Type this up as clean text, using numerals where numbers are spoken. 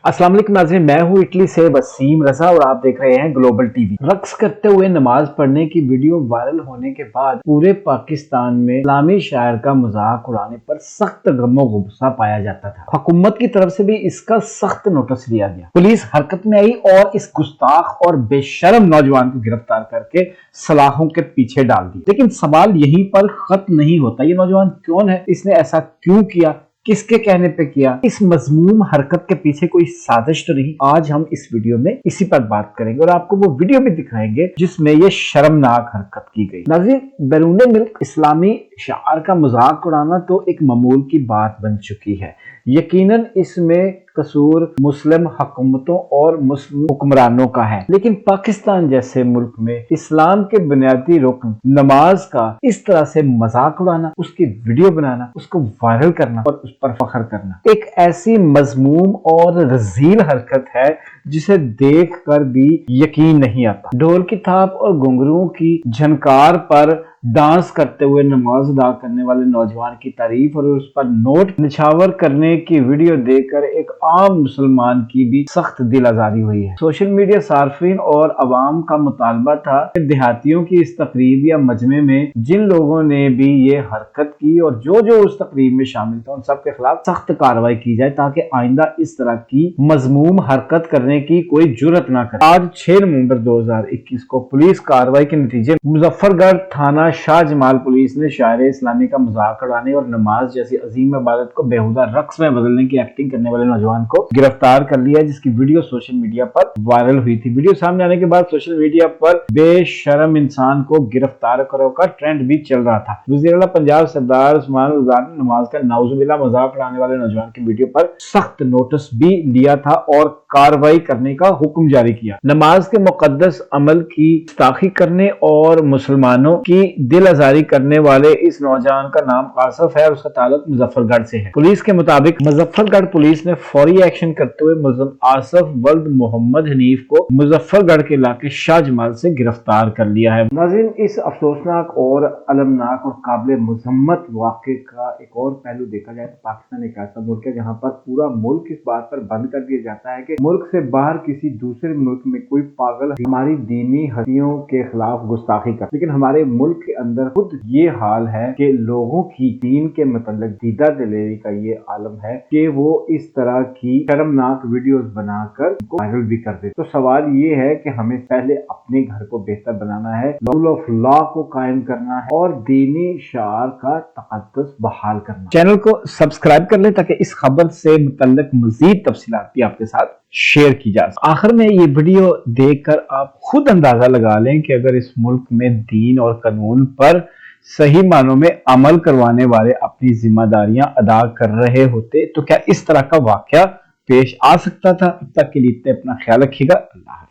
अस्सलाम वालेकुम नाज़रीन, मैं हूँ इटली से वसीम रजा और आप देख रहे हैं ग्लोबल टीवी। रक्स करते हुए नमाज पढ़ने की वीडियो वायरल होने के बाद पूरे पाकिस्तान में इस्लामी शायर का मजाक उड़ाने पर सख्त गम गुस्सा पाया जाता था। हुकूमत की तरफ से भी इसका सख्त नोटिस लिया गया। पुलिस हरकत में आई और इस गुस्ताख और बेशर्म नौजवान को गिरफ्तार करके सलाखों के पीछे डाल दिया। लेकिन सवाल यहीं पर खत्म नहीं होता। ये नौजवान कौन है, इसने ऐसा क्यों किया, किसके कहने पे किया, इस मजमूम हरकत के पीछे कोई साजिश तो नहीं। आज हम इस वीडियो में इसी पर बात करेंगे और आपको वो वीडियो भी दिखाएंगे जिसमें ये शर्मनाक हरकत की गई। नाज़रीन, बैरून मुल्क इस्लामी शायर का मजाक उड़ाना तो एक मामूल की बात बन चुकी है। यकीनन इसमें कसूर मुस्लिम हुकूमतों और मुस्लिम हुक्मरानों का है, लेकिन पाकिस्तान जैसे मुल्क में इस्लाम के बुनियादी रुकन नमाज का इस तरह से मजाक उड़ाना, उसकी वीडियो बनाना, उसको वायरल करना और उस पर फख्र करना एक ऐसी मजमूम और रजील हरकत है जिसे देख कर भी यकीन नहीं आता। ढोल की थाप और घुंघरूओं की झनकार पर डांस करते हुए नमाज अदा करने वाले नौजवान की तारीफ और उस पर नोट निछावर करने की वीडियो देखकर एक आम मुसलमान की भी सख्त दिल आजारी हुई है। सोशल मीडिया सार्फिन और अवाम का मुतालबा था कि देहातियों की इस तकरीब या मजमे में जिन लोगों ने भी ये हरकत की और जो उस तकरीब में शामिल था, उन सब के खिलाफ सख्त कार्रवाई की जाए ताकि आइंदा इस तरह की मजमूम हरकत करने की कोई जुर्रत ना करे। आज 6 नवंबर 2021 को पुलिस कार्रवाई के नतीजे मुजफ्फरगढ़ थाना शाह जमाल पुलिस ने शायर इस्लामी का मजाक उड़ाने और नमाज जैसी अजीम इबादत को बेहुदा रक्स में बदलने की एक्टिंग करने वाले नौजवान को गिरफ्तार कर लिया, जिसकी वीडियो सोशल मीडिया पर वायरल हुई थी। वीडियो सामने आने के बाद सोशल मीडिया पर बेशरम इंसान को गिरफ्तार करो का ट्रेंड भी चल रहा था। वज़ीर आला पंजाब सरदार उस्मान गुलजार ने नमाज का नाउजुबिल्लाह मजाक उड़ाने वाले नौजवान की वीडियो पर सख्त नोटिस भी लिया था और कार्रवाई करने का हुक्म जारी किया। नमाज के मुकद्दस अमल की गुस्ताखी करने और मुसलमानों की दिल आजारी करने वाले इस नौजवान का नाम आसिफ है और उसका ताल्लुक मुजफ्फरगढ़ से है। पुलिस के मुताबिक मुजफ्फरगढ़ पुलिस ने फौरी एक्शन करते हुए मुलजिम आसिफ वल्द मोहम्मद हनीफ को मुजफ्फरगढ़ के इलाके शाह जमाल से गिरफ्तार कर लिया है। नाज़रीन, इस अफसोसनाक और अलमनाक और काबिल मजम्मत वाक़े का एक और पहलू देखा जाए तो पाकिस्तान एक ऐसा मुल्क है जहाँ पर पूरा मुल्क इस बात पर बंद कर दिया जाता है कि मुल्क से बाहर किसी दूसरे मुल्क में कोई पागल हमारी दीनी हस्तियों के खिलाफ गुस्ताखी कर। लेकिन हमारे मुल्क के अंदर खुद ये हाल है कि लोगों की दीन के मतलब दीदा दिलेरी का ये आलम है कि वो इस तरह की शर्मनाक वीडियोस बनाकर वायरल भी कर दे। तो सवाल ये है कि हमें पहले अपने घर को बेहतर बनाना है, रूल ऑफ लॉ को कायम करना है और दीनी शार का तक़द्दुस बहाल करना। चैनल को सब्सक्राइब कर ले ताकि इस खबर से मुतल्लिक मजीद तफसीलात भी आपके साथ शेयर की जा सके। आखिर में ये वीडियो देखकर आप खुद अंदाजा लगा लें कि अगर इस मुल्क में दीन और कानून पर सही मानों में अमल करवाने वाले अपनी जिम्मेदारियां अदा कर रहे होते तो क्या इस तरह का वाकया पेश आ सकता था। अब तक के लिए अपना ख्याल रखिएगा। अल्लाह।